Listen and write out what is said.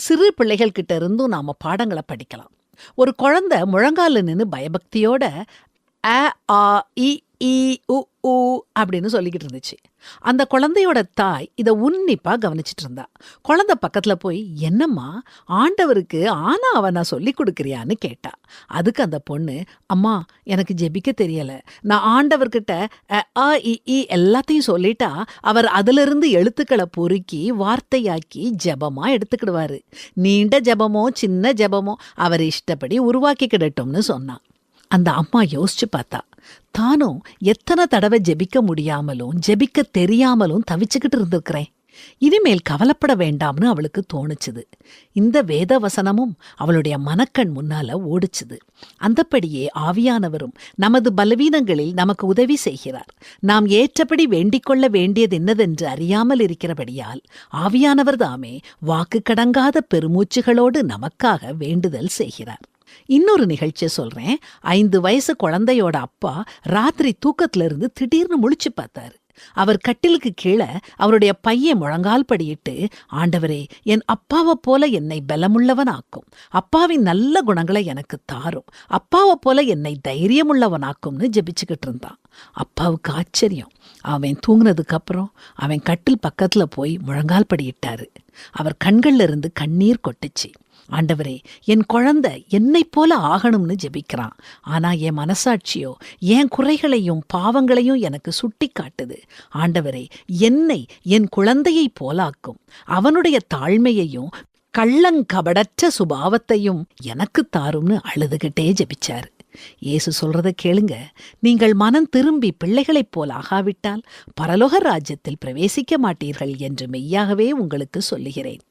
சிறு பிள்ளைகள் கிட்ட இருந்தும் நாம பாடங்களை படிக்கலாம். ஒரு குழந்தை முழங்கால நின்னு பயபக்தியோட அ, ஆ, இ, ஈ, உ, ஊ அப்படின்னு சொல்லிக்கிட்டு இருந்துச்சு. அந்த குழந்தையோட தாய் இத உன்னிப்பா கவனிச்சிட்டு இருந்தா. குழந்தை பக்கத்துல போய், "என்னம்மா, ஆண்டவருக்கு ஆனா ஆவன்னா சொல்லிக் குடுக்குறியான்னு?" கேட்டா. அதுக்கு அந்த பொண்ணு, "அம்மா, எனக்கு ஜெபிக்க தெரியல. நான் ஆண்டவர்கிட்ட அ, ஆ, இ, ஈ எல்லாத்தையும் சொல்லிட்டா, அவர் அதிலிருந்து எழுத்துக்கள பொறுக்கி வார்த்தையாக்கி ஜெபமா எடுத்துக்கிடுவாரு. நீண்ட ஜெபமோ சின்ன ஜெபமோ அவர் இஷ்டப்படி உருவாக்கிக்கிடட்டும்னு" சொன்னா. அந்த அம்மா யோசிச்சு பார்த்தா. தானும் எத்தனை தடவை ஜெபிக்க முடியாமலும் ஜெபிக்க தெரியாமலும் தவிச்சுக்கிட்டு இருந்திருக்கிறேன். இனிமேல் கவலைப்பட வேண்டாம்னு அவளுக்கு தோணுச்சுது. இந்த வேத வசனமும் அவளுடைய மனக்கண் முன்னால ஓடுச்சுது. அந்தப்படியே ஆவியானவரும் நமது பலவீனங்களில் நமக்கு உதவி செய்கிறார். நாம் ஏற்றபடி வேண்டிக்கொள்ள வேண்டியது என்னதென்று அறியாமல் இருக்கிறபடியால் ஆவியானவர் தாமே வாக்கு கடங்காத பெருமூச்சுகளோடு நமக்காக வேண்டுதல் செய்கிறார். இன்னொரு நிகழ்ச்சியை சொல்றேன். 5 வயசு குழந்தையோட அப்பா ராத்திரி தூக்கத்துல இருந்து திடீர்னு முழிச்சு பார்த்தாரு. அவர் கட்டிலுக்கு கீழே அவருடைய பையன் முழங்கால் படியிட்டு, "ஆண்டவரே, என் அப்பாவை போல என்னை பலமுள்ளவனாக்கும், அப்பாவின் நல்ல குணங்களை எனக்கு தாரும், அப்பாவை போல என்னை தைரியமுள்ளவனாக்கும்னு ஜெபிச்சுக்கிட்டு இருந்தான். அப்பாவுக்கு ஆச்சரியம். அவன் தூங்குனதுக்கு அப்புறம் அவன் கட்டில் பக்கத்துல போய் முழங்கால் படியிட்டாரு. அவர் கண்கள்ல இருந்து கண்ணீர் கொட்டுச்சு. "ஆண்டவரே, என் குழந்தை என்னைப் போல ஆகணும்னு ஜெபிக்கிறான். ஆனா என் மனசாட்சியோ என் குறைகளையும் பாவங்களையும் எனக்கு சுட்டி காட்டுது. ஆண்டவரே, என்னை என் குழந்தையைப் போலாக்கும். அவனுடைய தாழ்மையையும் கள்ளங்கபடற்ற சுபாவத்தையும் எனக்கு தாரும்னு அழுதுகிட்டே ஜெபிச்சாரு. இயேசு சொல்றத கேளுங்க. நீங்கள் மனம் திரும்பி பிள்ளைகளைப் போல் ஆகாவிட்டால் பரலோக ராஜ்யத்தில் பிரவேசிக்க மாட்டீர்கள் என்று மெய்யாகவே உங்களுக்கு சொல்லுகிறேன்.